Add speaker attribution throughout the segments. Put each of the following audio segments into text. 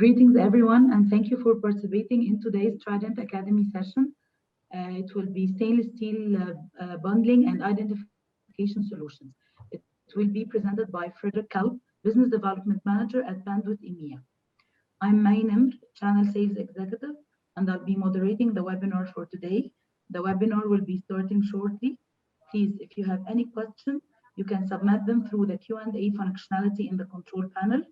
Speaker 1: Greetings, everyone, and thank you for participating in today's Trident Academy session. It will be stainless steel bundling and identification solutions. It will be presented by Frederick Kalb, Business Development Manager at Bandwidth EMEA. I'm May Nimr, Channel Sales Executive, and I'll be moderating the webinar for today. The webinar will be starting shortly. Please, if you have any questions, you can submit them through the Q&A functionality in the control panel.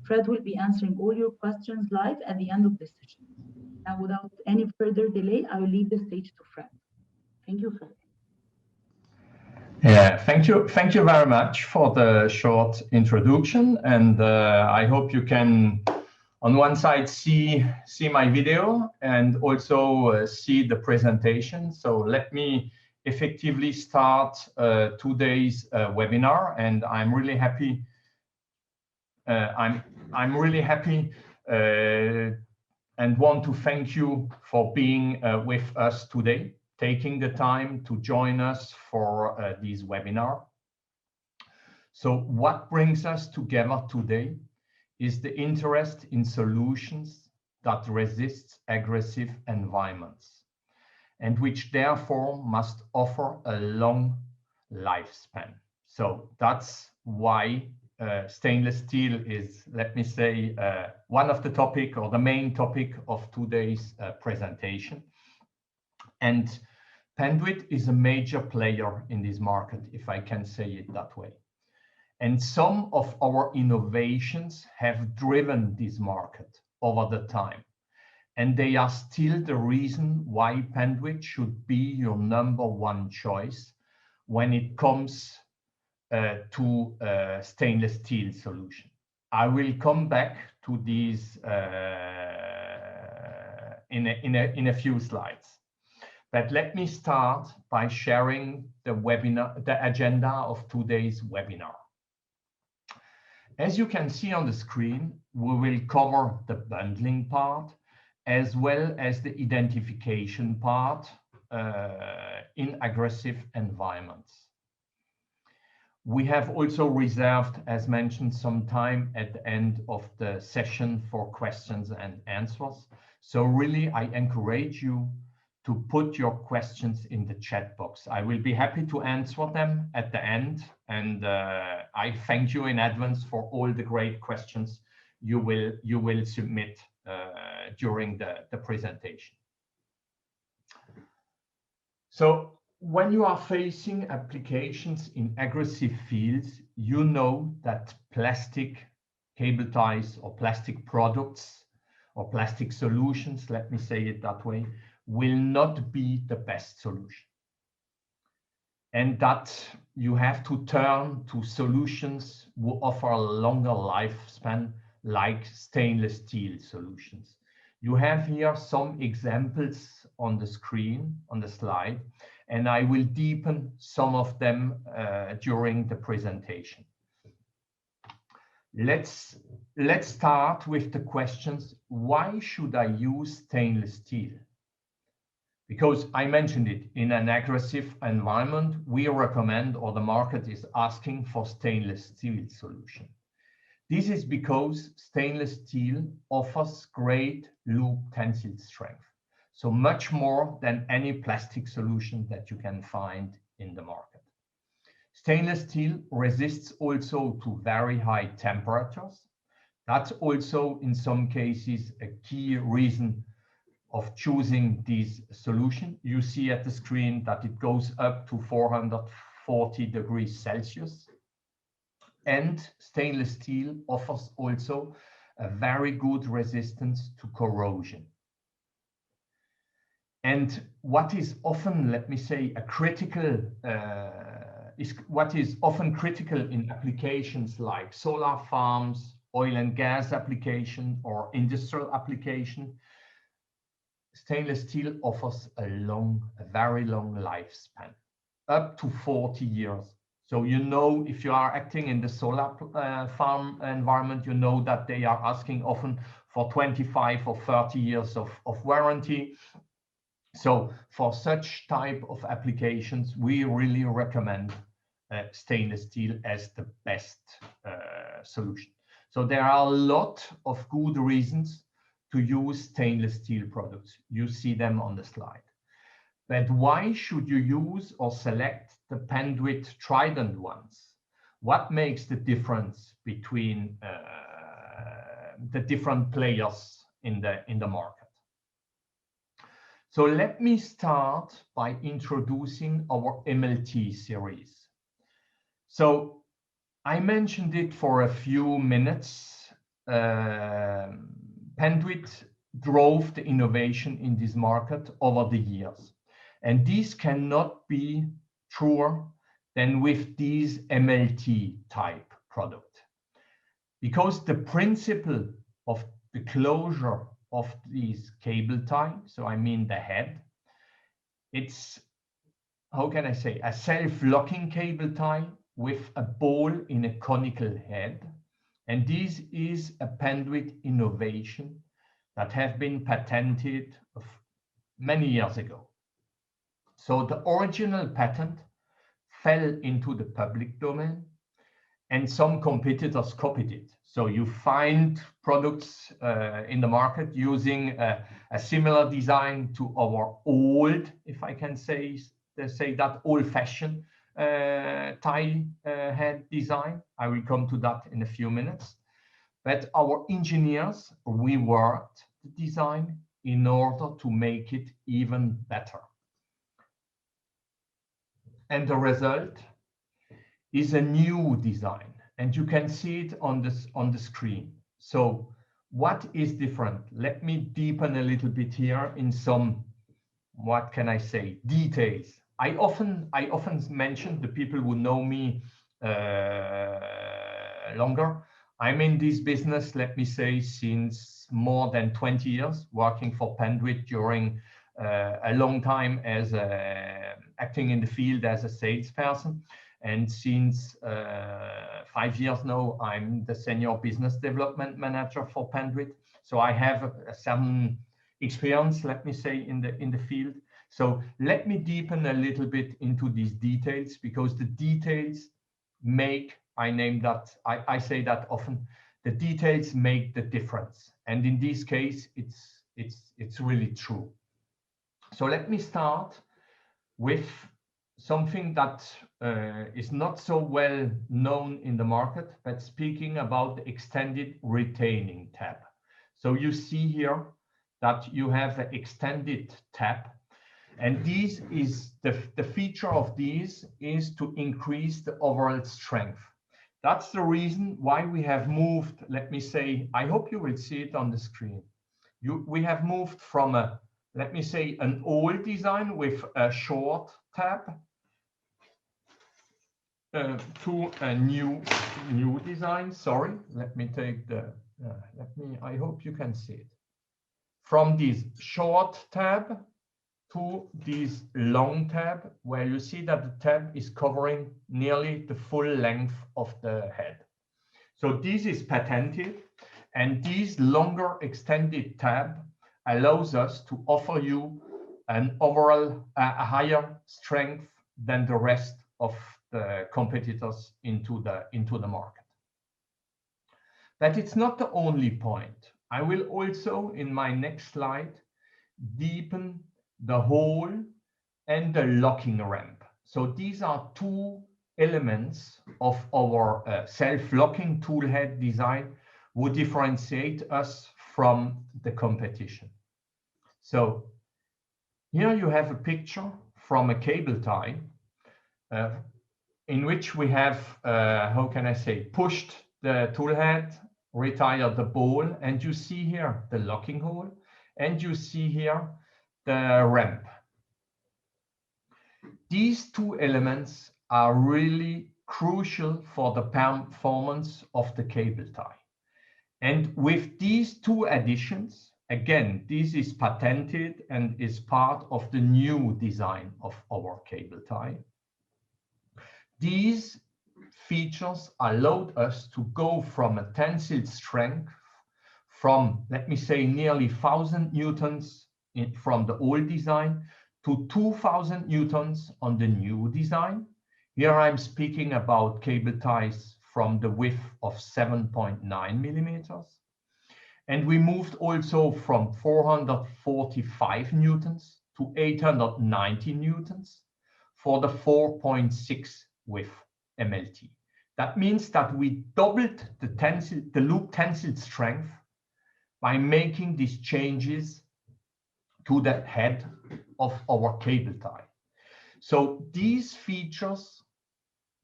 Speaker 1: Fred will be answering all your questions live at the end of this session. Now, without any further delay, I will leave the stage to Fred. Thank you, Fred.
Speaker 2: Yeah, thank you. Thank you very much for the short introduction. And I hope you can, on one side, see my video and also see the presentation. So let me effectively start today's webinar, and I'm really happy. I'm really happy and want to thank you for being with us today, taking the time to join us for this webinar. So what brings us together today is the interest in solutions that resist aggressive environments and which therefore must offer a long lifespan. So that's why stainless steel is, let me say, one of the topic or the main topic of today's presentation. And Bandwidth is a major player in this market, if I can say it that way. And some of our innovations have driven this market over the time. And they are still the reason why Bandwidth should be your #1 choice when it comes to stainless steel solution. I will come back to these in a few slides. But let me start by sharing the agenda of today's webinar. As you can see on the screen, we will cover the bundling part as well as the identification part in aggressive environments. We have also reserved, as mentioned, some time at the end of the session for questions and answers. So really, I encourage you to put your questions in the chat box. I will be happy to answer them at the end. And I thank you in advance for all the great questions you will submit during the presentation. So, when you are facing applications in aggressive fields, you know that plastic cable ties or plastic products or plastic solutions, let me say it that way, will not be the best solution. And that you have to turn to solutions who offer a longer lifespan, like stainless steel solutions. You have here some examples on the screen, on the slide, and I will deepen some of them during the presentation. Let's start with the questions. Why should I use stainless steel? Because I mentioned it, in an aggressive environment, we recommend, or the market is asking for, stainless steel solution. This is because stainless steel offers great loop tensile strength. So much more than any plastic solution that you can find in the market. Stainless steel resists also to very high temperatures. That's also in some cases a key reason of choosing this solution. You see at the screen that it goes up to 440 degrees Celsius. And stainless steel offers also a very good resistance to corrosion. And what is often, let me say, what is often critical in applications like solar farms, oil and gas application, or industrial application, stainless steel offers a very long lifespan, up to 40 years. So you know, if you are acting in the solar farm environment, you know that they are asking often for 25 or 30 years of warranty. So for such type of applications, we really recommend stainless steel as the best solution. So there are a lot of good reasons to use stainless steel products. You see them on the slide. But why should you use or select the Pendling Trident ones? What makes the difference between the different players in the market? So let me start by introducing our MLT series. So I mentioned it for a few minutes. Pendling drove the innovation in this market over the years. And this cannot be truer than with these MLT type product. Because the principle of the closure of these cable tie, so I mean the head, it's, how can I say, a self-locking cable tie with a ball in a conical head. And this is a Pendling innovation that have been patented many years ago. So the original patent fell into the public domain and some competitors copied it. So you find products in the market using a similar design to our old, if I can say that, old-fashioned tie head design. I will come to that in a few minutes. But our engineers reworked the design in order to make it even better. And the result is a new design, and you can see it on the screen. So what is different? Let me deepen a little bit here in some, what can I say, details. I often mention the people who know me longer. I'm in this business, let me say, since more than 20 years, working for Pendling during a long time as acting in the field as a salesperson. And since 5 years now, I'm the senior business development manager for Pendling. So I have some experience, let me say, in the field. So let me deepen a little bit into these details, because the details make, I say that often, the details make the difference. And in this case, it's really true. So let me start with something that is not so well known in the market, but speaking about the extended retaining tab. So you see here that you have an extended tab, and this is the feature of these is to increase the overall strength. That's the reason why we have moved, let me say, I hope you will see it on the screen. We have moved from a, let me say, an old design with a short tab to a new design. Sorry, let me take the, I hope you can see it. From this short tab to this long tab, where you see that the tab is covering nearly the full length of the head. So this is patented, and this longer extended tab allows us to offer you an overall a higher strength than the rest of the competitors into the market. But it's not the only point. I will also, in my next slide, deepen the hole and the locking ramp. So these are two elements of our self-locking tool head design who differentiate us from the competition. So here you have a picture from a cable tie in which we have, how can I say, pushed the tool head, retired the ball, and you see here the locking hole, and you see here the ramp. These two elements are really crucial for the performance of the cable tie. And with these two additions, again, this is patented and is part of the new design of our cable tie. These features allowed us to go from a tensile strength from, let me say, nearly 1,000 newtons from the old design to 2,000 newtons on the new design. Here I'm speaking about cable ties from the width of 7.9 millimeters. And we moved also from 445 newtons to 890 newtons for the 4.6 width MLT. That means that we doubled the loop tensile strength by making these changes to the head of our cable tie. So these features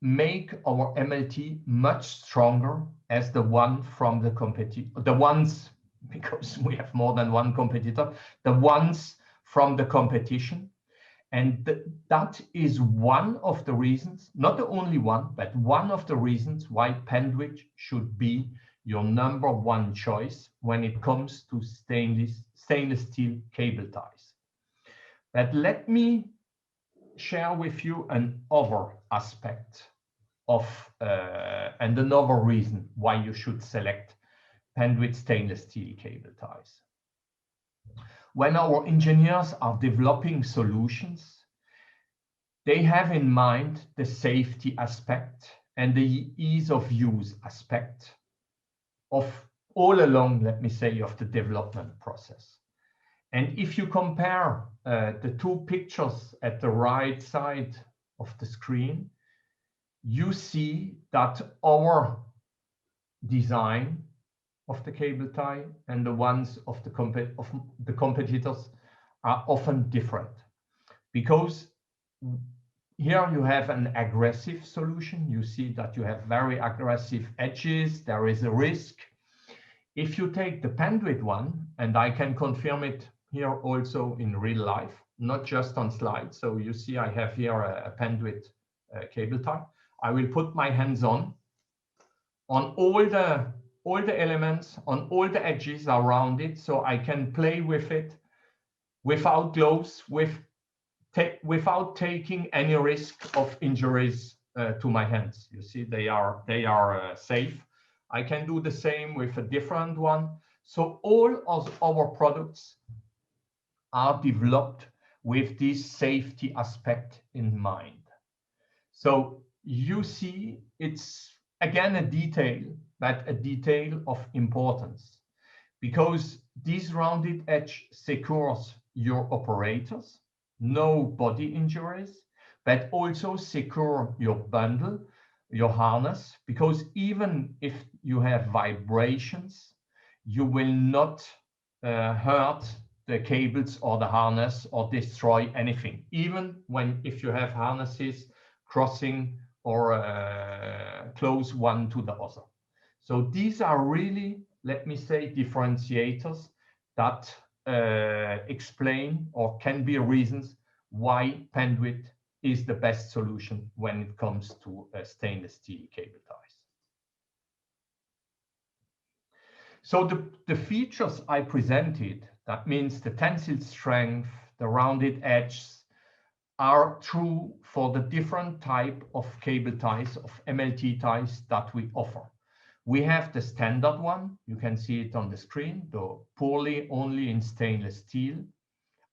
Speaker 2: make our MLT much stronger as the one from the ones, because we have more than one competitor, the ones from the competition. And that is one of the reasons, not the only one, but one of the reasons why Pendling should be your #1 choice when it comes to stainless steel cable ties. But let me share with you another aspect of and another reason why you should select Pendling stainless steel cable ties. When our engineers are developing solutions, they have in mind the safety aspect and the ease of use aspect of all along, let me say, of the development process. And if you compare the two pictures at the right side of the screen, you see that our design of the cable tie and the ones of the competitors are often different, because here you have an aggressive solution. You see that you have very aggressive edges. There is a risk. If you take the Pendling one, and I can confirm it here also in real life, not just on slides. So you see I have here a Pendling cable tie. I will put my hands on all the elements, on all the edges around it, so I can play with it without gloves, without taking any risk of injuries to my hands. You see, they are safe. I can do the same with a different one. So all of our products are developed with this safety aspect in mind. So you see, it's again a detail, but a detail of importance, because this rounded edge secures your operators, no body injuries, but also secure your bundle, your harness, because even if you have vibrations, you will not hurt the cables or the harness or destroy anything, even if you have harnesses crossing or close one to the other. So these are really, let me say, differentiators that explain or can be reasons why Pendling is the best solution when it comes to stainless steel cable ties. So the features I presented, that means the tensile strength, the rounded edges, are true for the different type of cable ties, of MLT ties that we offer. We have the standard one, you can see it on the screen, though poorly only in stainless steel.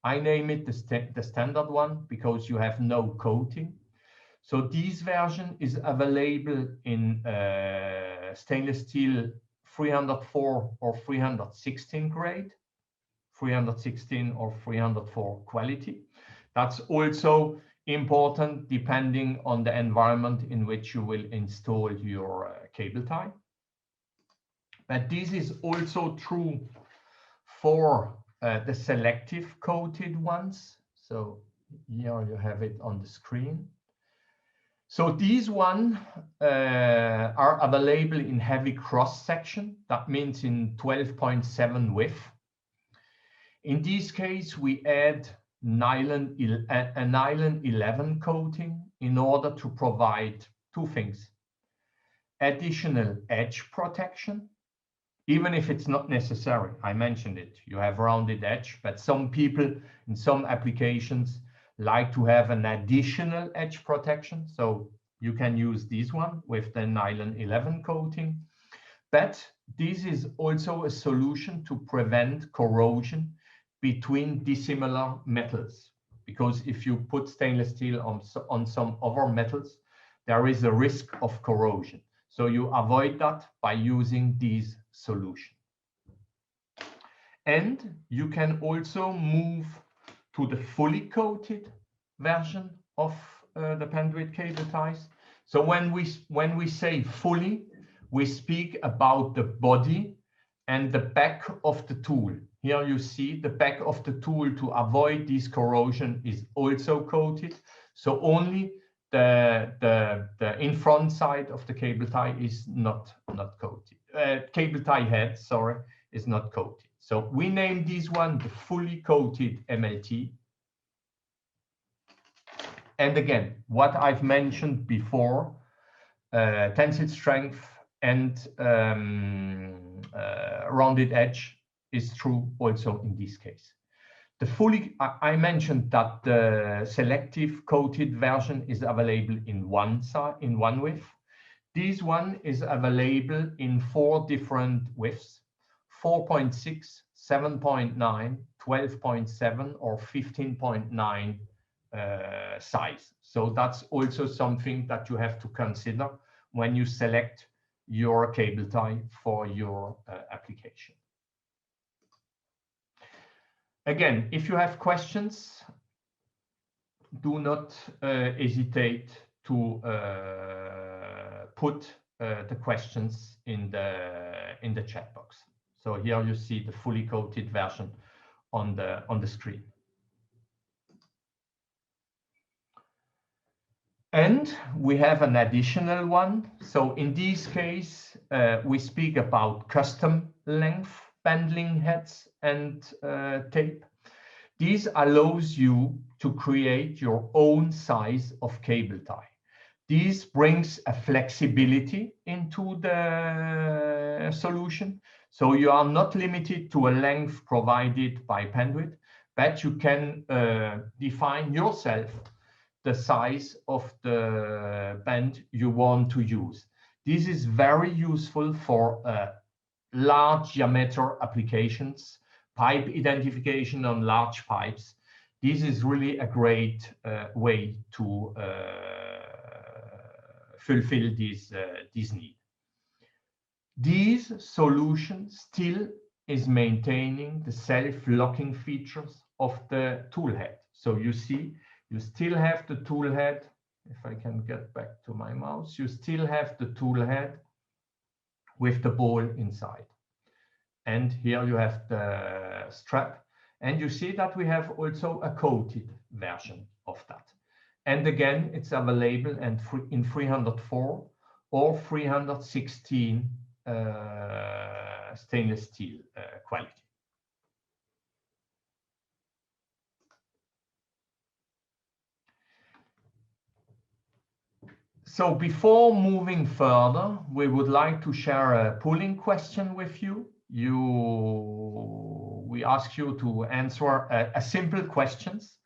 Speaker 2: I name it the standard one because you have no coating. So this version is available in stainless steel 304 or 316 grade, 316 or 304 quality. That's also important depending on the environment in which you will install your cable tie. But this is also true for the selective coated ones. So here you have it on the screen. So these ones are available in heavy cross section. That means in 12.7 width. In this case, we add a nylon 11 coating in order to provide two things: additional edge protection, even if it's not necessary. I mentioned it, you have rounded edge, but some people in some applications like to have an additional edge protection. So you can use this one with the nylon 11 coating. But this is also a solution to prevent corrosion between dissimilar metals. Because if you put stainless steel on some other metals, there is a risk of corrosion. So you avoid that by using these solutions. And you can also move to the fully coated version of the Penduit cable ties. So when we say fully, we speak about the body and the back of the tool. Here you see the back of the tool, to avoid this corrosion, is also coated. So only the in front side of the cable tie is not coated. Cable tie head, sorry, is not coated. So we name this one the fully coated MLT. And again, what I've mentioned before, tensile strength and rounded edge is true also in this case. The fully, I mentioned that the selective coated version is available in one width. This one is available in 4 different widths: 4.6, 7.9, 12.7, or 15.9 size. So that's also something that you have to consider when you select your cable tie for your application. Again, if you have questions, do not hesitate to put the questions in the chat box. So here you see the fully coated version on the screen. And we have an additional one. So in this case, we speak about custom length pendling heads and tape. This allows you to create your own size of cable tie. This brings a flexibility into the solution. So you are not limited to a length provided by Penduit, but you can define yourself the size of the band you want to use. This is very useful for large diameter applications, pipe identification on large pipes. This is really a great way to fulfill this need. This solution still is maintaining the self-locking features of the tool head. So you see, you still have the tool head. If I can get back to my mouse, you still have the tool head with the ball inside. And here you have the strap. And you see that we have also a coated version of that. And again, it's available in 304 or 316 stainless steel quality. So before moving further, we would like to share a polling question with you. We ask you to answer a simple questions.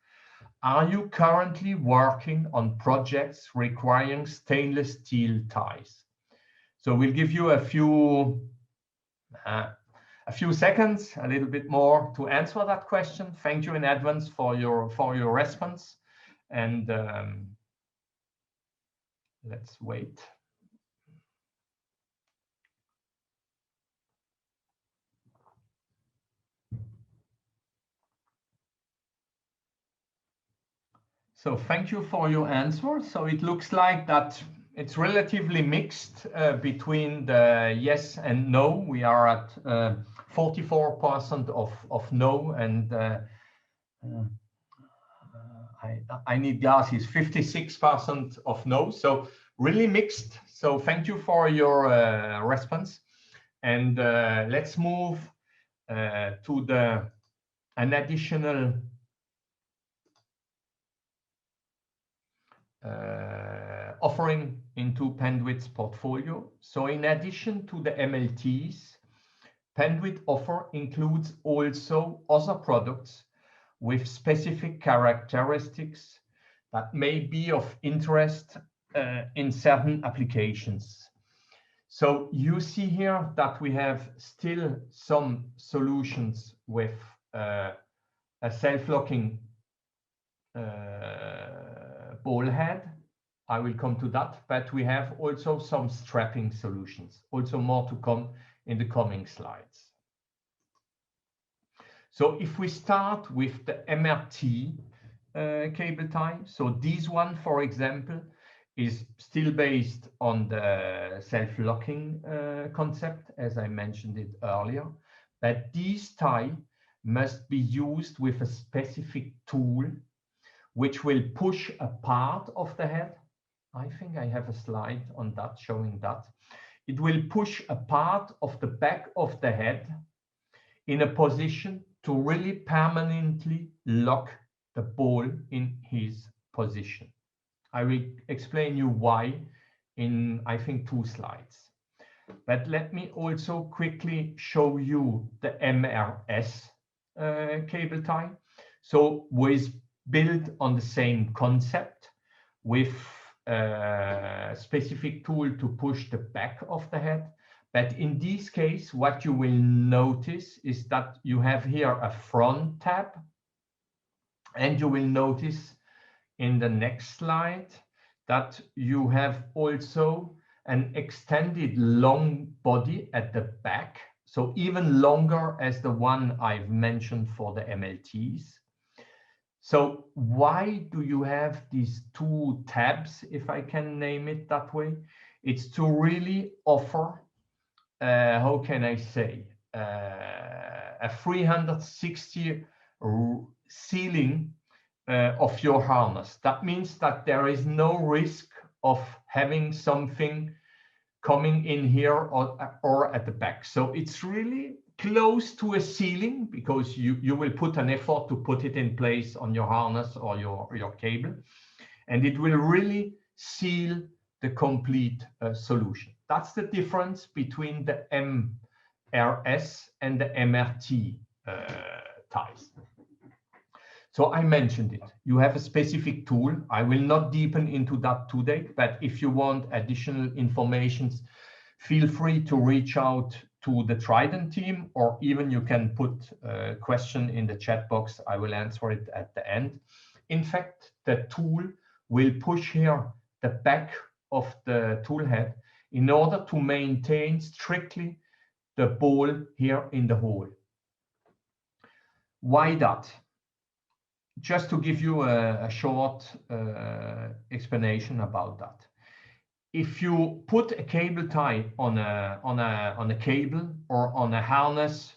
Speaker 2: Are you currently working on projects requiring stainless steel ties? So we'll give you a few seconds, a little bit more, to answer that question. Thank you in advance for your response, and let's wait. So thank you for your answer. So it looks like that it's relatively mixed between the yes and no. We are at 44% of no, and I need glasses, 56% of no. So really mixed. So thank you for your response. And let's move to an additional offering into Penduit's portfolio. So in addition to the MLTs, Penduit offer includes also other products with specific characteristics that may be of interest in certain applications. So you see here that we have still some solutions with a self-locking ball head. I will come to that, but we have also some strapping solutions, also more to come in the coming slides. So if we start with the MRT cable tie, so this one, for example, is still based on the self-locking concept, as I mentioned it earlier, but this tie must be used with a specific tool which will push a part of the head. I think I have a slide on that showing that. It will push a part of the back of the head in a position to really permanently lock the ball in his position. I will explain you why in, I think, 2 slides. But let me also quickly show you the MRS cable tie. So was built on the same concept with a specific tool to push the back of the head. But in this case, what you will notice is that you have here a front tab, and you will notice in the next slide that you have also an extended long body at the back, so even longer as the one I've mentioned for the MLTs. So why do you have these 2 tabs, if I can name it that way? It's to really offer, how can I say, a 360 sealing of your harness. That means that there is no risk of having something coming in here or at the back. So it's really close to a sealing, because you will put an effort to put it in place on your harness or your cable, and it will really seal the complete solution. That's the difference between the MRS and the MRT ties. So I mentioned it. You have a specific tool. I will not deepen into that today, but if you want additional information, feel free to reach out to the Trident team, or even you can put a question in the chat box. I will answer it at the end. In fact, the tool will push here the back of the tool head in order to maintain strictly the ball here in the hole. Why that? Just to give you a short explanation about that. If you put a cable tie on a cable or on a harness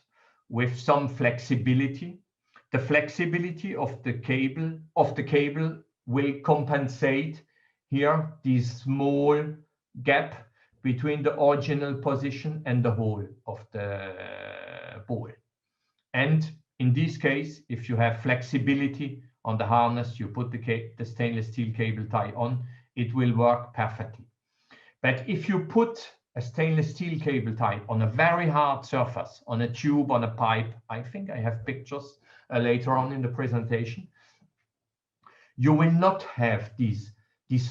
Speaker 2: with some flexibility, the flexibility of the cable will compensate here this small gap between the original position and the hole of the ball. And in this case, if you have flexibility on the harness, you put the stainless steel cable tie on, it will work perfectly. But if you put a stainless steel cable tie on a very hard surface, on a tube, on a pipe, I think I have pictures later on in the presentation, you will not have this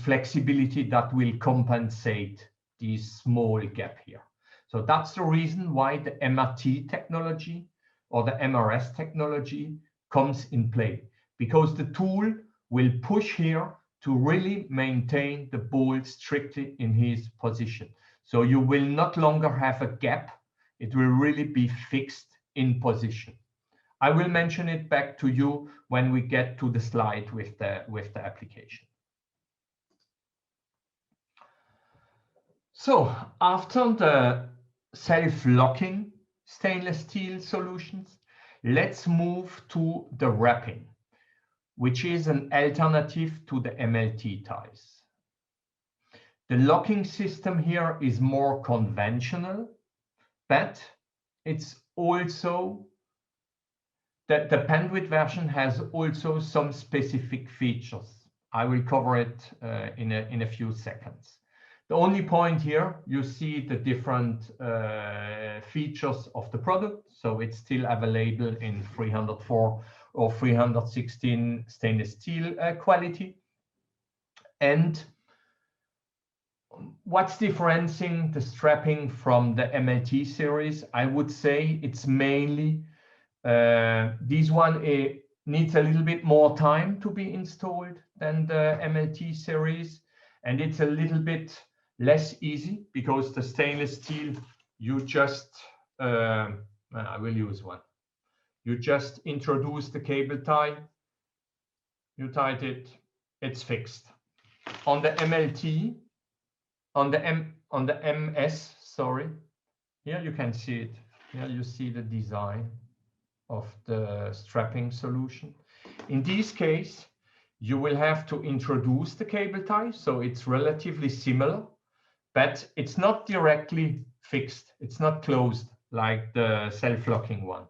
Speaker 2: flexibility that will compensate this small gap here. So that's the reason why the MRT technology or the MRS technology comes in play, because the tool will push here to really maintain the ball strictly in his position. So you will not longer have a gap. It will really be fixed in position. I will mention it back to you when we get to the slide with the application. So after the self-locking stainless steel solutions, let's move to the wrapping, which is an alternative to the MLT ties. The locking system here is more conventional, but it's also, the Pendling version has also some specific features. I will cover it in a few seconds. The only point here, you see the different features of the product. So it's still available in 304 or 316 stainless steel quality. And what's differentiating the strapping from the MLT series? I would say it's mainly this one needs a little bit more time to be installed than the MLT series. And it's a little bit less easy because the stainless steel, you just, I will use one. You just introduce the cable tie, you tight it, it's fixed. On the MLT, on the MS, sorry, here you can see it. Here you see the design of the strapping solution. In this case, you will have to introduce the cable tie, so it's relatively similar, but it's not directly fixed. It's not closed like the self-locking one.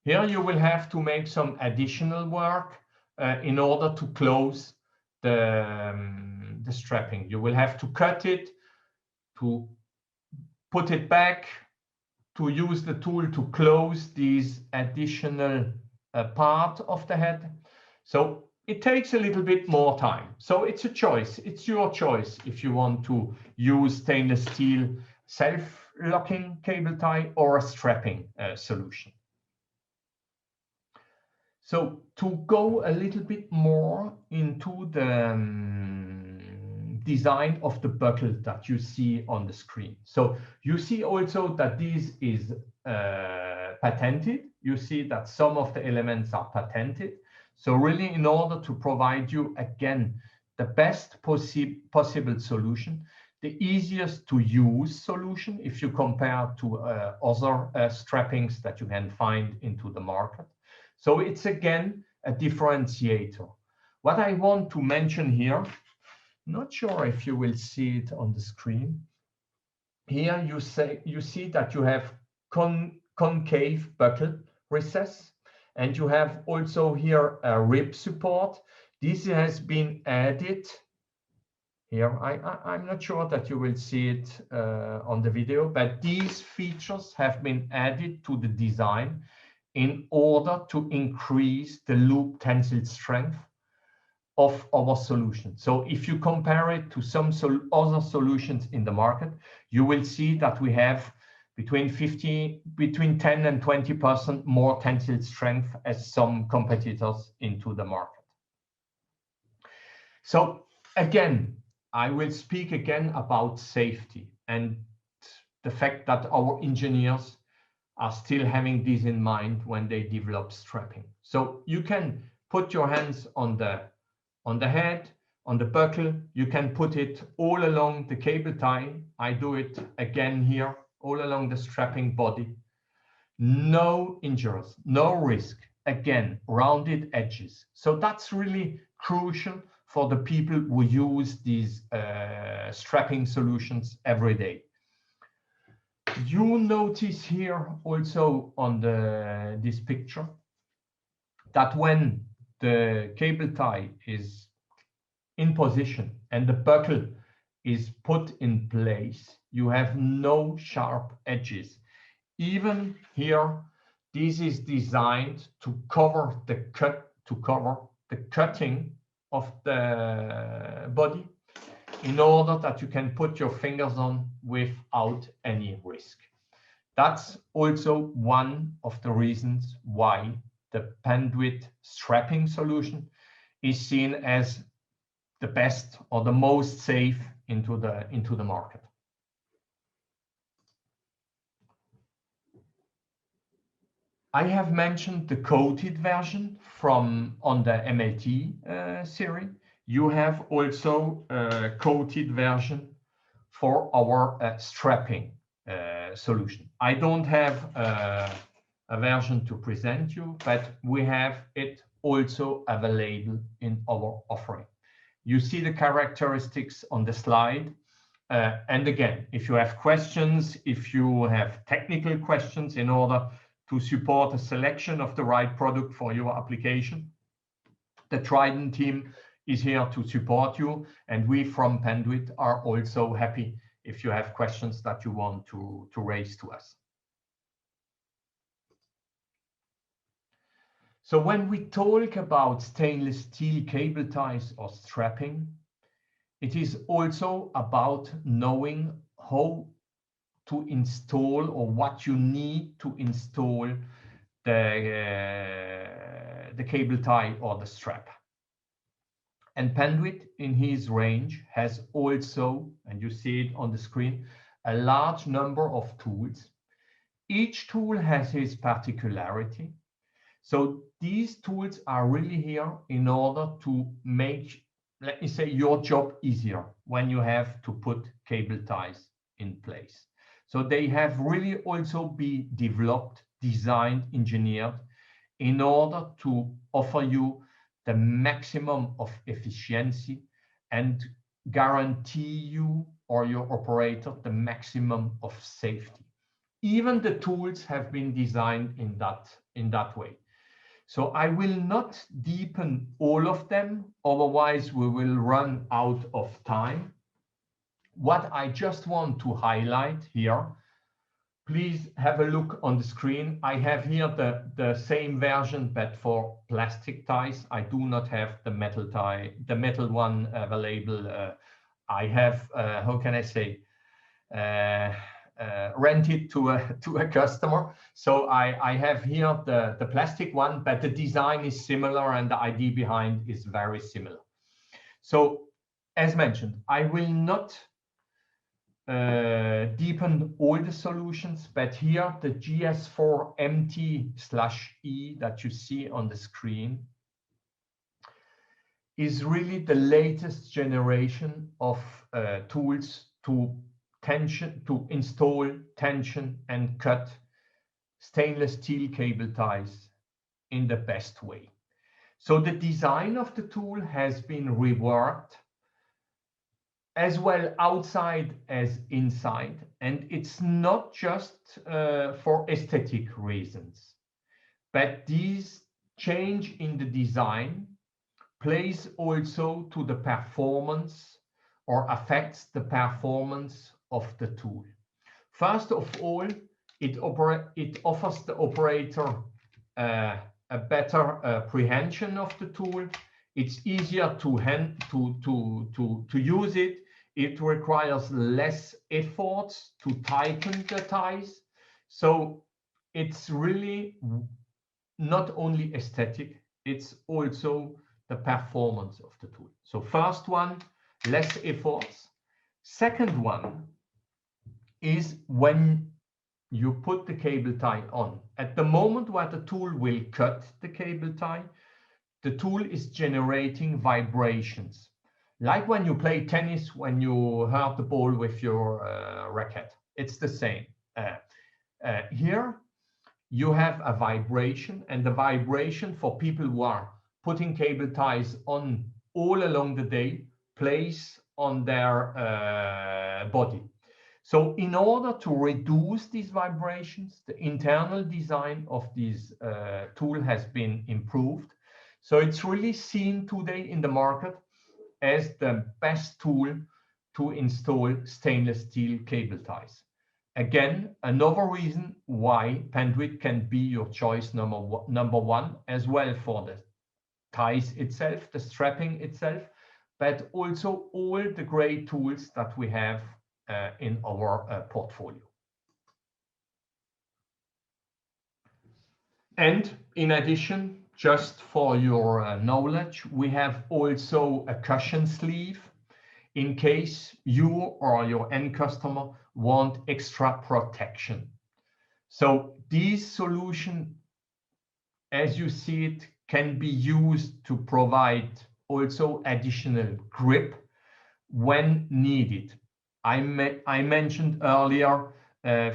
Speaker 2: Here you will have to make some additional work in order to close the strapping. You will have to cut it, to put it back, to use the tool to close these additional part of the head. So it takes a little bit more time. So it's a choice. It's your choice if you want to use stainless steel self-locking cable tie or a strapping solution. So to go a little bit more into the design of the buckle that you see on the screen. So you see also that this is patented. You see that some of the elements are patented. So really, in order to provide you, again, the best possible solution, the easiest to use solution if you compare to other strappings that you can find into the market. So it's, again, a differentiator. What I want to mention here, not sure if you will see it on the screen. Here you see that you have concave buckle recess, and you have also here a rib support. This has been added here. I'm not sure that you will see it on the video, but these features have been added to the design in order to increase the loop tensile strength of our solution. So if you compare it to some other solutions in the market, you will see that we have between 10 and 20% more tensile strength as some competitors into the market. So again, I will speak again about safety and the fact that our engineers are still having this in mind when they develop strapping. So you can put your hands on the head, on the buckle. You can put it all along the cable tie. I do it again here, all along the strapping body. No injuries, no risk. Again, rounded edges. So that's really crucial for the people who use these strapping solutions every day. You notice here also on this picture that when the cable tie is in position and the buckle is put in place, you have no sharp edges. Even here, this is designed to cover the cutting of the body in order that you can put your fingers on without any risk. That's also one of the reasons why the Pendling strapping solution is seen as the best or the most safe into the market. I have mentioned the coated version on the MLT series. You have also a coated version for our strapping solution. I don't have a version to present you, but we have it also available in our offering. You see the characteristics on the slide. And again, if you have questions, if you have technical questions in order to support a selection of the right product for your application, the Trident team is here to support you. And we from Pendling are also happy if you have questions that you want to raise to us. So when we talk about stainless steel cable ties or strapping, it is also about knowing how to install or what you need to install the cable tie or the strap. And Penduit in his range has also, and you see it on the screen, a large number of tools. Each tool has his particularity. So these tools are really here in order to make, let me say, your job easier when you have to put cable ties in place. So they have really also been developed, designed, engineered in order to offer you the maximum of efficiency and guarantee you or your operator the maximum of safety. Even the tools have been designed in that way. So I will not deepen all of them, otherwise we will run out of time. What I just want to highlight here, please have a look on the screen. I have here the same version, but for plastic ties. I do not have the metal tie, the metal one available. I have, how can I say, rented to a customer. So I have here the plastic one, but the design is similar and the idea behind is very similar. So as mentioned, I will not deepen all the solutions, but here the GS4 MT/E that you see on the screen is really the latest generation of tools to install, tension, and cut stainless steel cable ties in the best way. So the design of the tool has been reworked as well outside as inside, and it's not just for aesthetic reasons, but this change in the design plays also to the performance or affects the performance of the tool. First of all, it offers the operator a better apprehension of the tool. It's easier to use it. It requires less efforts to tighten the ties. So it's really not only aesthetic, it's also the performance of the tool. So first one, less efforts. Second one is when you put the cable tie on. At the moment where the tool will cut the cable tie, the tool is generating vibrations. Like when you play tennis, when you hurt the ball with your racket. It's the same. Here, you have a vibration, and the vibration for people who are putting cable ties on all along the day plays on their body. So in order to reduce these vibrations, the internal design of this tool has been improved. So it's really seen today in the market as the best tool to install stainless steel cable ties. Again, another reason why Penduit can be your choice number one, as well for the ties itself, the strapping itself, but also all the great tools that we have in our portfolio. And in addition, just for your knowledge, we have also a cushion sleeve in case you or your end customer want extra protection. So this solution, as you see it, can be used to provide also additional grip when needed. I mentioned earlier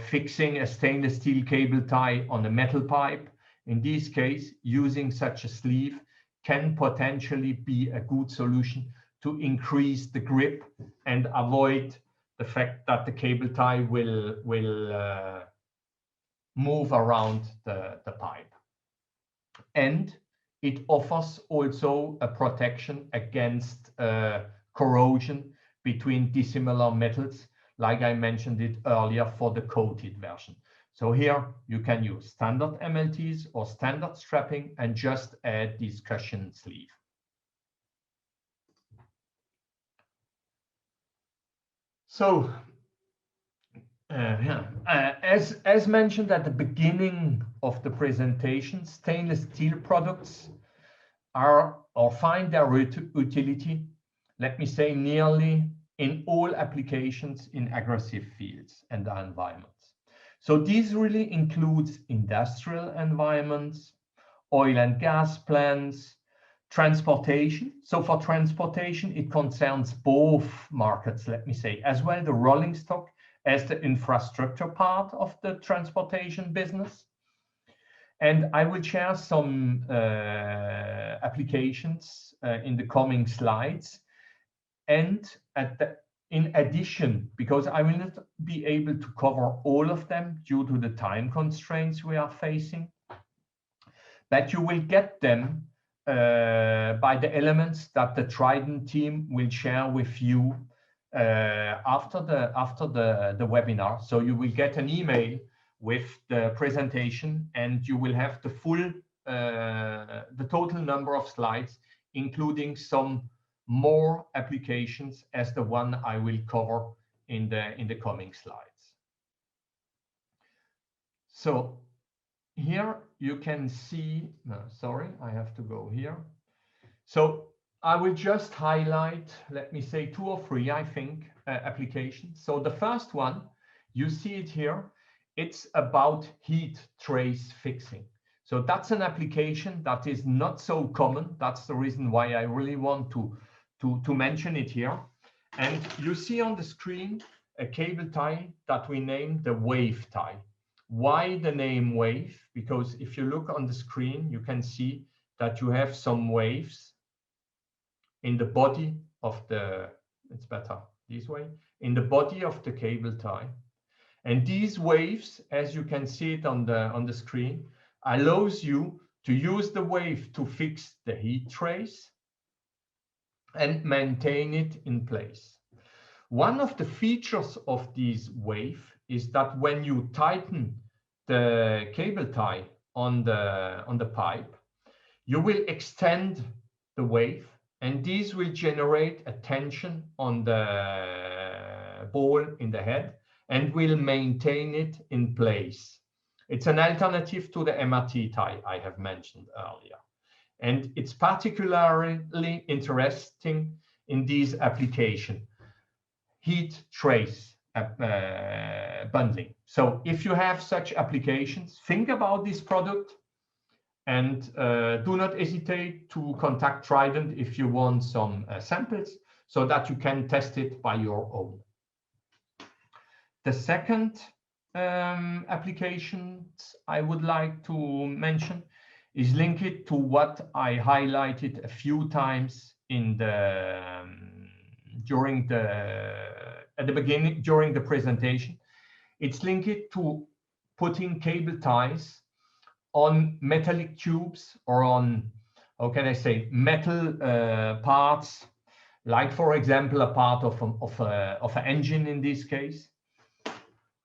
Speaker 2: fixing a stainless steel cable tie on a metal pipe. In this case, using such a sleeve can potentially be a good solution to increase the grip and avoid the fact that the cable tie will move around the pipe. And it offers also a protection against corrosion between dissimilar metals, like I mentioned it earlier for the coated version. So here you can use standard MLTs or standard strapping and just add this cushion sleeve. So as mentioned at the beginning of the presentation, stainless steel products are or find their utility, let me say, nearly in all applications in aggressive fields and environments. So these really includes industrial environments, oil and gas plants, transportation. So for transportation, it concerns both markets, let me say, as well the rolling stock as the infrastructure part of the transportation business. And I will share some applications in the coming slides. And in addition, because I will not be able to cover all of them due to the time constraints we are facing, but you will get them by the elements that the Trident team will share with you after the webinar. So you will get an email with the presentation, and you will have the full the total number of slides, including some more applications as the one I will cover in the coming slides. So here you can see, no, sorry, I have to go here. So I will just highlight, let me say 2 or 3, I think, applications. So the first one, you see it here, it's about heat trace fixing. So that's an application that is not so common. That's the reason why I really want to mention it here. And you see on the screen a cable tie that we named the wave tie. Why the name wave? Because if you look on the screen, you can see that you have some waves in the body of the, it's better this way, in the body of the cable tie. And these waves, as you can see it on the screen, allows you to use the wave to fix the heat trace and maintain it in place. One of the features of this wave is that when you tighten the cable tie on the pipe, you will extend the wave, and this will generate a tension on the ball in the head and will maintain it in place. It's an alternative to the MRT tie I have mentioned earlier. And it's particularly interesting in this application, heat trace bundling. So if you have such applications, think about this product, and do not hesitate to contact Trident if you want some samples so that you can test it by your own. The second application I would like to mention is linked to what I highlighted a few times in the during the presentation. It's linked to putting cable ties on metallic tubes or on, how can I say, metal parts, like for example a part of an engine in this case.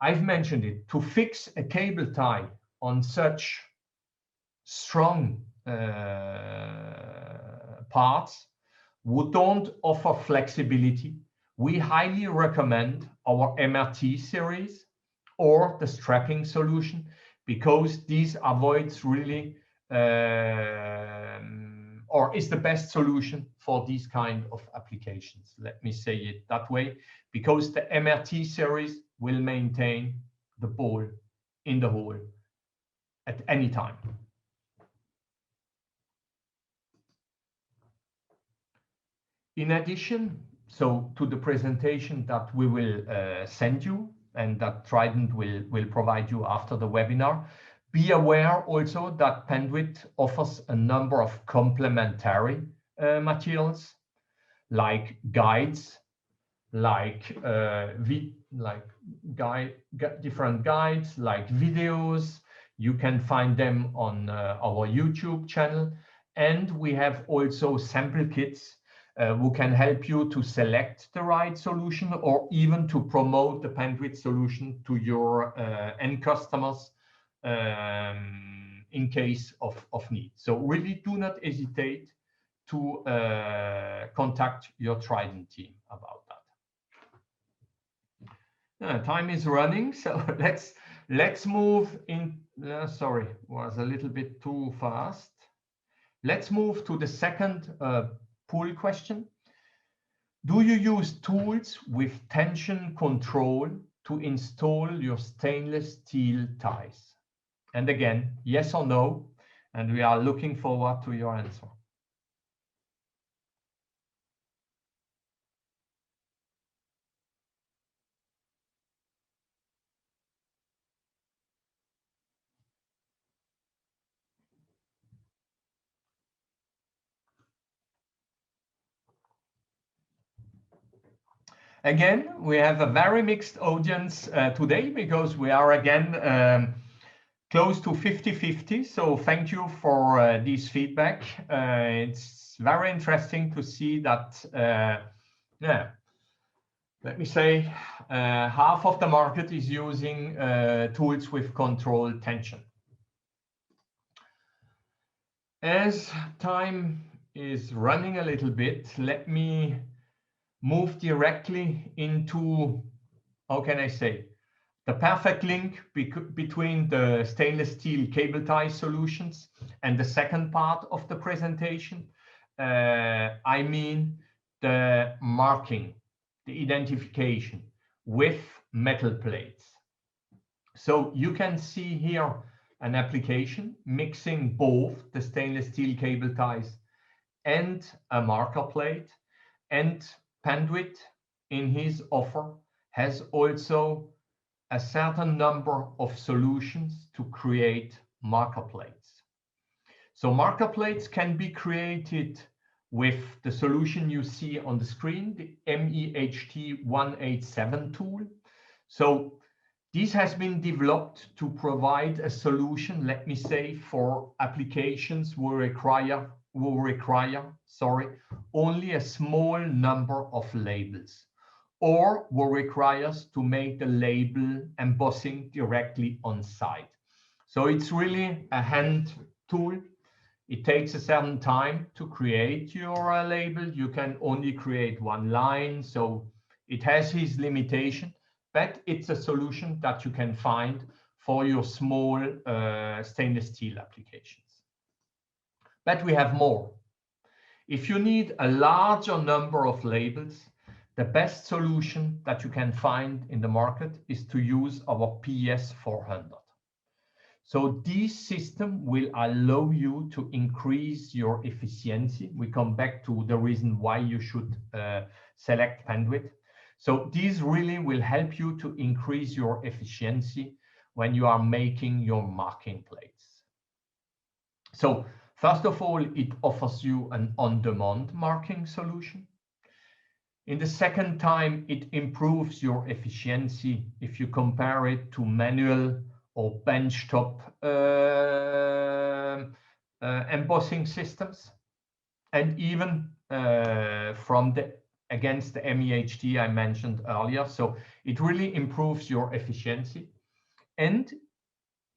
Speaker 2: I've mentioned it, to fix a cable tie on such strong parts who don't offer flexibility. We highly recommend our MRT series or the strapping solution, because these avoids really or is the best solution for these kind of applications. Let me say it that way, because the MRT series will maintain the ball in the hole at any time. In addition, so to the presentation that we will send you and that Trident will provide you after the webinar, be aware also that Pendling offers a number of complementary materials, like guides, like different guides, like videos. You can find them on our YouTube channel, and we have also sample kits who can help you to select the right solution, or even to promote the Pendling solution to your end customers in case of need. So really do not hesitate to contact your Trident team about that. Time is running, so let's move in. Sorry, was a little bit too fast. Let's move to the second pool question. Do you use tools with tension control to install your stainless steel ties? And again, yes or no, and we are looking forward to your answer. Again, we have a very mixed audience today because we are again close to 50-50. So thank you for this feedback. It's very interesting to see that, yeah, let me say, half of the market is using tools with control tension. As time is running a little bit, let me move directly into, how can I say, the perfect link between the stainless steel cable tie solutions and the second part of the presentation. I mean the marking, the identification with metal plates. So you can see here an application mixing both the stainless steel cable ties and a marker plate, and Pendling in his offer has also a certain number of solutions to create marker plates. So marker plates can be created with the solution you see on the screen, the MEHT 187 tool. So this has been developed to provide a solution, let me say, for applications will require only a small number of labels, or will require us to make the label embossing directly on site. So it's really a hand tool. It takes a certain time to create your label. You can only create one line, so it has its limitation, but it's a solution that you can find for your small stainless steel applications. But we have more. If you need a larger number of labels, the best solution that you can find in the market is to use our PS400. So this system will allow you to increase your efficiency. We come back to the reason why you should select Pendling. So this really will help you to increase your efficiency when you are making your marking plates. So first of all, it offers you an on-demand marking solution. In the second time, it improves your efficiency if you compare it to manual or benchtop embossing systems, and even against the MEHT I mentioned earlier. So it really improves your efficiency, and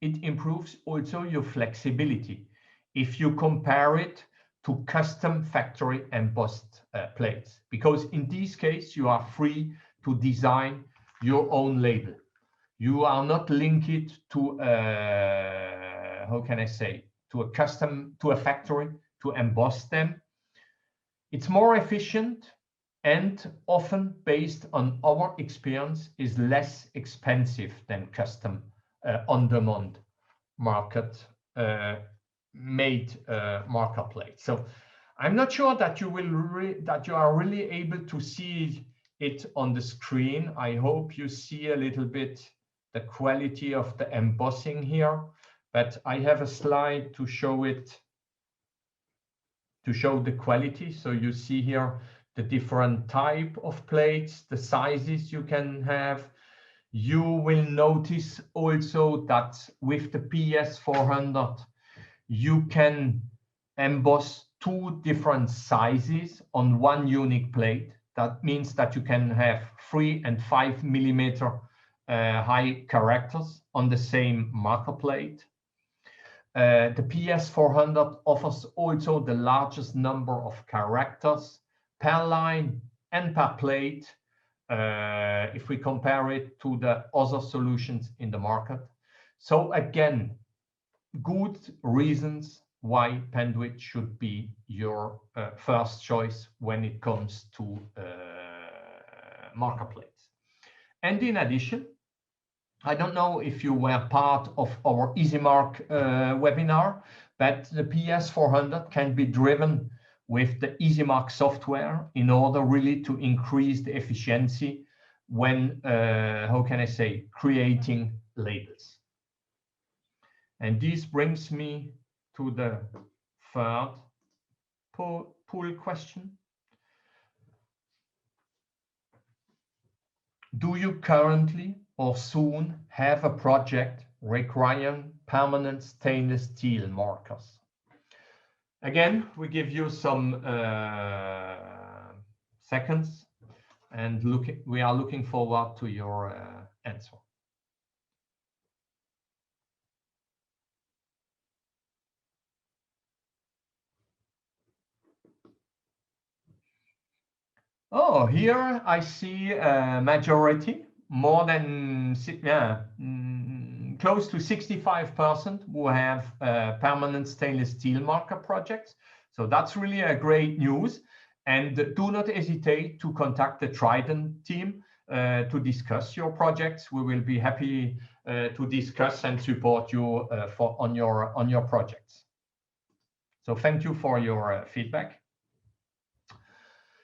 Speaker 2: it improves also your flexibility if you compare it to custom factory embossed plates, because in this case you are free to design your own label. You are not linked to how can I say, to a factory to emboss them. It's more efficient, and often, based on our experience, is less expensive than custom on-demand market made marker plates. So I'm not sure that you are really able to see it on the screen. I hope you see a little bit the quality of the embossing here, but I have a slide to show it, to show the quality. So you see here the different type of plates, the sizes you can have. You will notice also that with the PS400, you can emboss two different sizes on one unique plate. That means that you can have 3 and 5 millimeter high characters on the same marker plate. The PS400 offers also the largest number of characters per line and per plate if we compare it to the other solutions in the market. So again, good reasons why Pendling should be your first choice when it comes to marketplace. And in addition, I don't know if you were part of our EasyMark webinar, but the PS400 can be driven with the EasyMark software in order really to increase the efficiency when, how can I say, creating labels. And this brings me to the third poll question. Do you currently or soon have a project requiring permanent stainless steel markers? Again, we give you some seconds and we are looking forward to your answer. Oh, here I see a majority, more than close to 65% who have permanent stainless steel marker projects. So that's really a great news. And do not hesitate to contact the Trident team to discuss your projects. We will be happy to discuss and support you on your projects. So thank you for your feedback.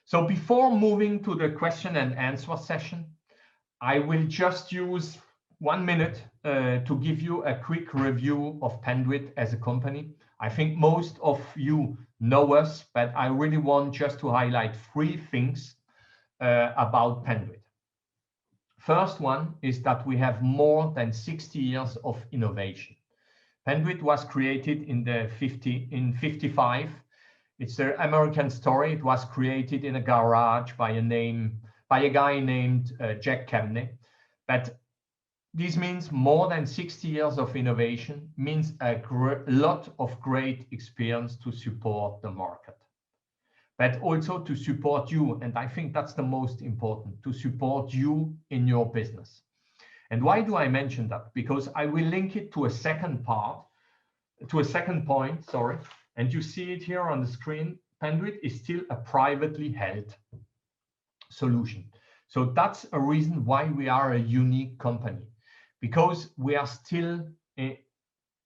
Speaker 2: So before moving to the question and answer session, I will just use 1 minute to give you a quick review of Pendling as a company. I think most of you know us, but I really want just to highlight 3 things about Pendling. First one is that we have more than 60 years of innovation. Pendling was created in 55. It's an American story. It was created in a garage by a guy named Jack Kemney. But this means more than 60 years of innovation, means a lot of great experience to support the market, but also to support you. And I think that's the most important, to support you in your business. And why do I mention that? Because I will link it to a second point, sorry. And you see it here on the screen. Pendling is still a privately held solution. So that's a reason why we are a unique company, because we are still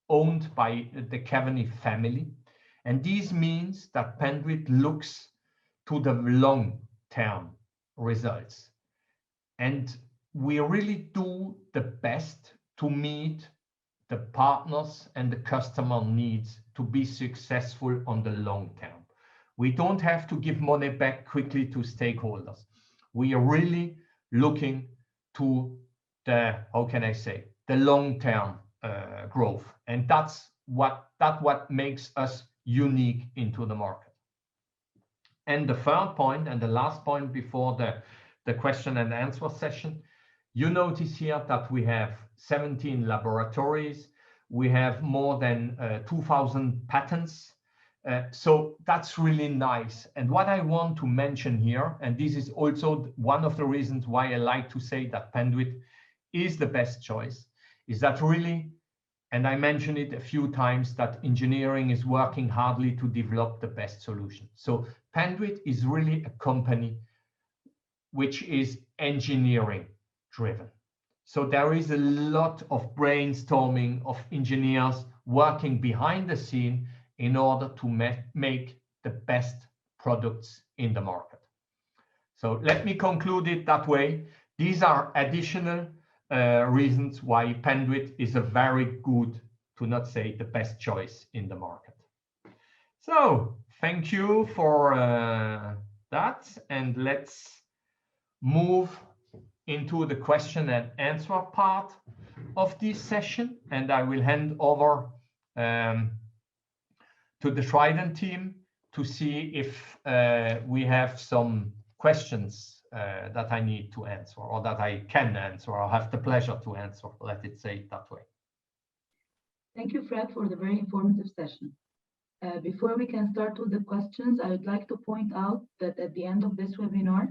Speaker 2: owned by the Kemney family. And this means that Pendling looks to the long-term results. And we really do the best to meet the partners and the customer needs to be successful on the long term. We don't have to give money back quickly to stakeholders. We are really looking to the, how can I say, the long-term growth. And that's what makes us unique into the market. And the third point and the last point before the question and answer session, you notice here that we have 17 laboratories. We have more than 2,000 patents. So that's really nice. And what I want to mention here, and this is also one of the reasons why I like to say that Pendling is the best choice, is that really, and I mentioned it a few times, that engineering is working hardly to develop the best solution. So Pendling is really a company which is engineering driven. So there is a lot of brainstorming of engineers working behind the scene in order to make the best products in the market. So let me conclude it that way. These are additional reasons why Pendling is a very good, to not say the best choice in the market. So thank you for that, and let's move into the question and answer part of this session. And I will hand over to the Trident team to see if we have some questions that I need to answer, or that I can answer, or have the pleasure to answer, let it say it that way.
Speaker 1: Thank you, Fred, for the very informative session. Before we can start with the questions, I would like to point out that at the end of this webinar,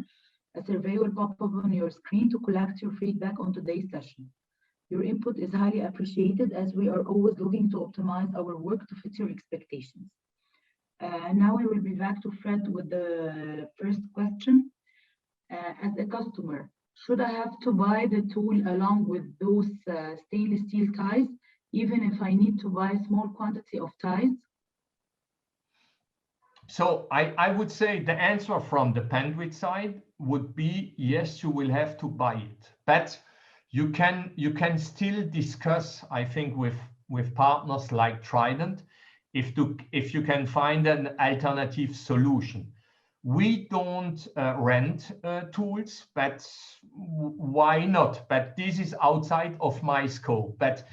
Speaker 1: a survey will pop up on your screen to collect your feedback on today's session. Your input is highly appreciated as we are always looking to optimize our work to fit your expectations. Now we will be back to Fred with the first question. As a customer, should I have to buy the tool along with those stainless steel ties, even if I need to buy a small quantity of ties?
Speaker 2: So I would say the answer from the Pendling side would be yes, you will have to buy it, but you can still discuss, I think, with partners like Trident, if you can find an alternative solution. We don't rent tools, but why not? But this is outside of my scope. But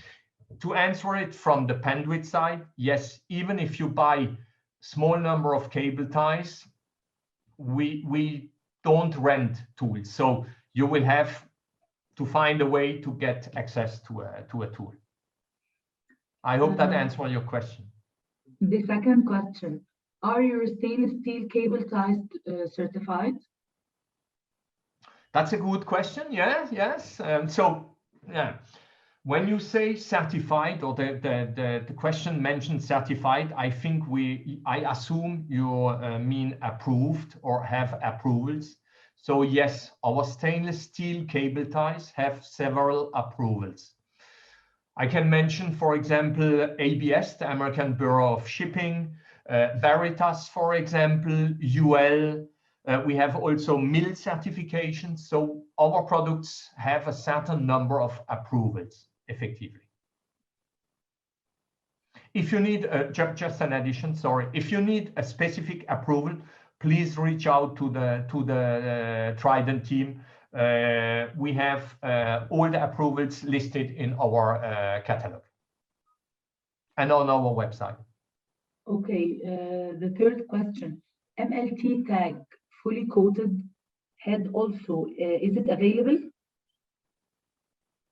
Speaker 2: to answer it from the Pendling side, yes, even if you buy small number of cable ties, we don't rent tools. So you will have to find a way to get access to a tool. I hope that answers your question.
Speaker 1: The second question, are your stainless steel cable ties certified?
Speaker 2: That's a good question. Yeah, yes. So yeah, when you say certified, or the question mentioned certified, I think I assume you mean approved or have approvals. So yes, our stainless steel cable ties have several approvals. I can mention, for example, ABS, the American Bureau of Shipping, Veritas, for example, UL. We have also MIL certifications. So our products have a certain number of approvals, effectively. If you need, just an addition, sorry, if you need a specific approval, please reach out to the Trident team. We have all the approvals listed in our catalog and on our website.
Speaker 1: Okay, the third question, MLT tag, fully coated head also, is it available?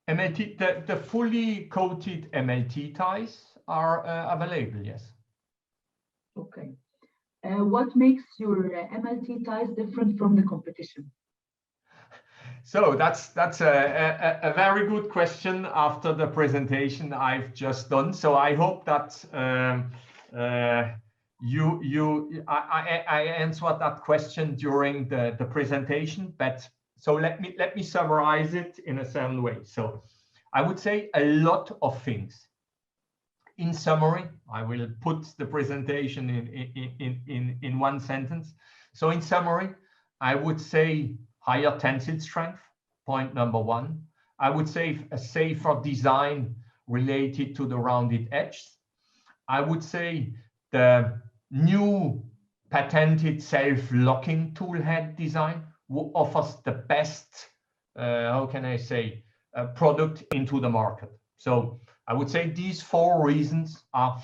Speaker 2: MLT, the fully coated MLT ties are available, yes.
Speaker 1: Okay. What makes your MLT ties different from the competition?
Speaker 2: So that's a very good question after the presentation I've just done. So I hope that I answered that question during the presentation. But so let me summarize it in a certain way. So I would say a lot of things. In summary, I will put the presentation in one sentence. So in summary, I would say higher tensile strength, point number one. I would say a safer design related to the rounded edges. I would say the new patented self-locking tool head design offers the best, how can I say, product into the market. So I would say these four reasons are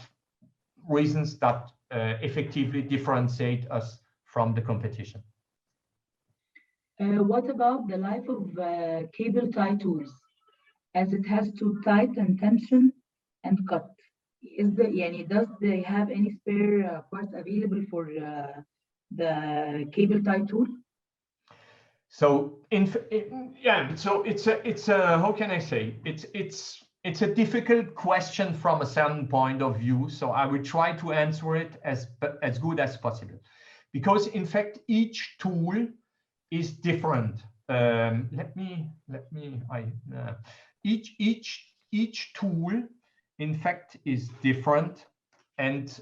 Speaker 2: reasons that effectively differentiate us from the competition.
Speaker 1: What about the life of cable tie tools, as it has to tighten, tension, and cut? Does they have any spare parts available for the cable tie tool?
Speaker 2: So so it's a how can I say, it's a difficult question from a certain point of view. So I will try to answer it as good as possible, because in fact each tool is different. Each tool in fact is different, and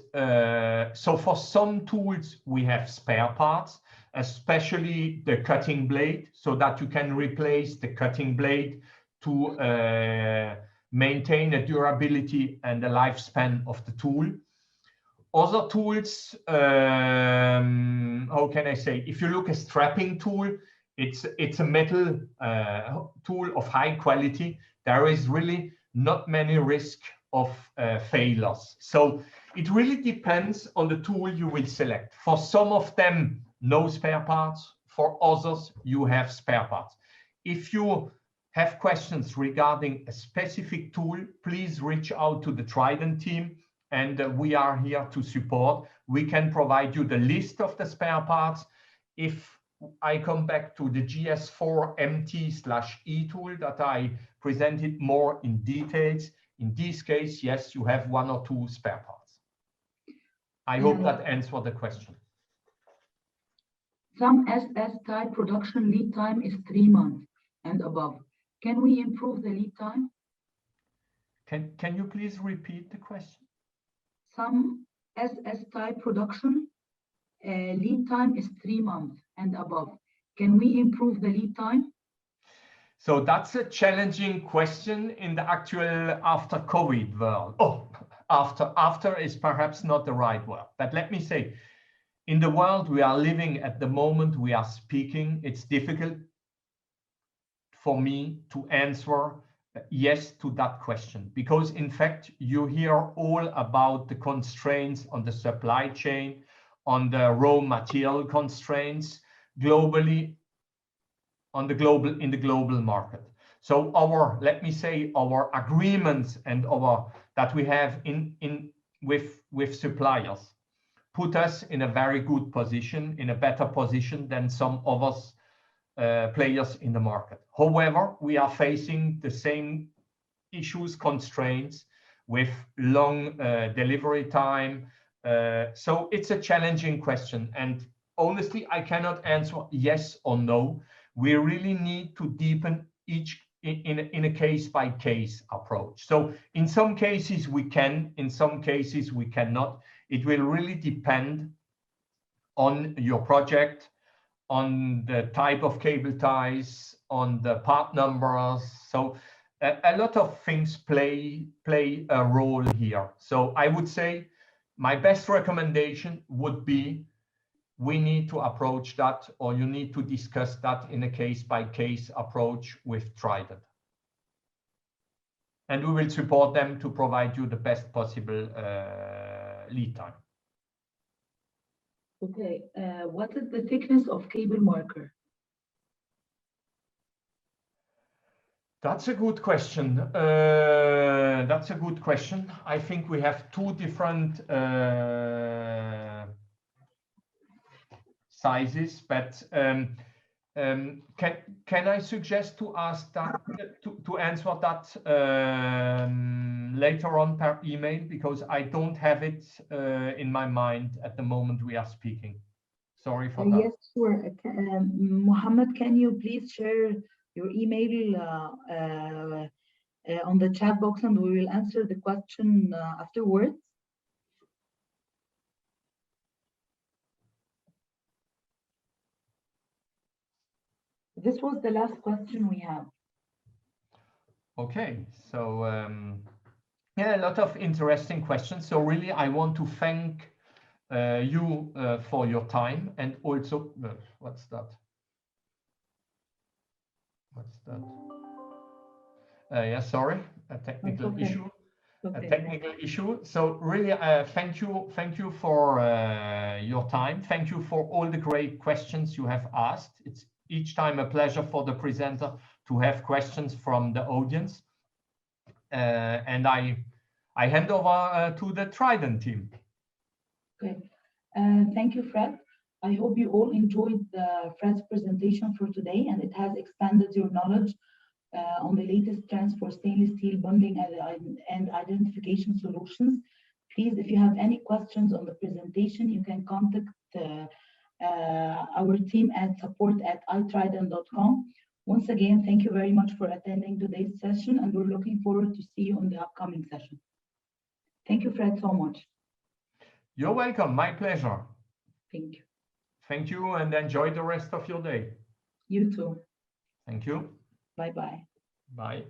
Speaker 2: so for some tools we have spare parts, especially the cutting blade, so that you can replace the cutting blade to maintain a durability and the lifespan of the tool. Other tools, how can I say, if you look at strapping tool, it's a metal tool of high quality. There is really not many risk of failures. So it really depends on the tool you will select. For some of them, no spare parts. For others, you have spare parts. If you have questions regarding a specific tool, please reach out to the Trident team, and we are here to support. We can provide you the list of the spare parts. If I come back to the GS4MT/E tool that I presented more in details. In this case, yes, you have 1 or 2 spare parts. I hope that answered the question.
Speaker 1: Some SS type production lead time is 3 months and above. Can we improve the lead time?
Speaker 2: Can you please repeat the question?
Speaker 1: Some SS type production lead time is 3 months and above. Can we improve the lead time?
Speaker 2: So that's a challenging question in the actual after COVID world. Oh, after is perhaps not the right word, but let me say, in the world we are living at the moment we are speaking, it's difficult for me to answer yes to that question, because in fact you hear all about the constraints on the supply chain, on the raw material constraints globally, in the global market. So our, let me say, our agreements and that we have with suppliers put us in a very good position, in a better position than some others players in the market. However, we are facing the same issues, constraints with long delivery time. So it's a challenging question. And honestly, I cannot answer yes or no. We really need to deepen each in a case-by-case approach. So in some cases we can, in some cases we cannot. It will really depend on your project, on the type of cable ties, on the part numbers. So a lot of things play a role here. So I would say my best recommendation would be we need to approach that, or you need to discuss that in a case-by-case approach with Trident. And we will support them to provide you the best possible lead time.
Speaker 1: Okay, what is the thickness of cable marker?
Speaker 2: That's a good question. That's a good question. I think we have 2 different sizes, but can I suggest to ask that to answer that later on per email, because I don't have it in my mind at the moment we are speaking. Sorry for that.
Speaker 1: Yes, sure. Mohammed, can you please share your email on the chat box, and we will answer the question afterwards? This was the last question we have.
Speaker 2: Okay, so yeah, a lot of interesting questions. So really, I want to thank you for your time, and also, what's that? What's that? Yeah, sorry, a technical issue. Okay. A technical issue. So really, thank you for your time. Thank you for all the great questions you have asked. It's each time a pleasure for the presenter to have questions from the audience. And I hand over to the Trident team.
Speaker 1: Okay, thank you, Fred. I hope you all enjoyed Fred's presentation for today, and it has expanded your knowledge on the latest trends for stainless steel bonding and identification solutions. Please, if you have any questions on the presentation, you can contact our team at support@itrident.com. Once again, thank you very much for attending today's session, and we're looking forward to see you on the upcoming session. Thank you, Fred, so much.
Speaker 2: You're welcome. My pleasure.
Speaker 1: Thank you.
Speaker 2: Thank you, and enjoy the rest of your day.
Speaker 1: You too.
Speaker 2: Thank you.
Speaker 1: Bye-bye.
Speaker 2: Bye.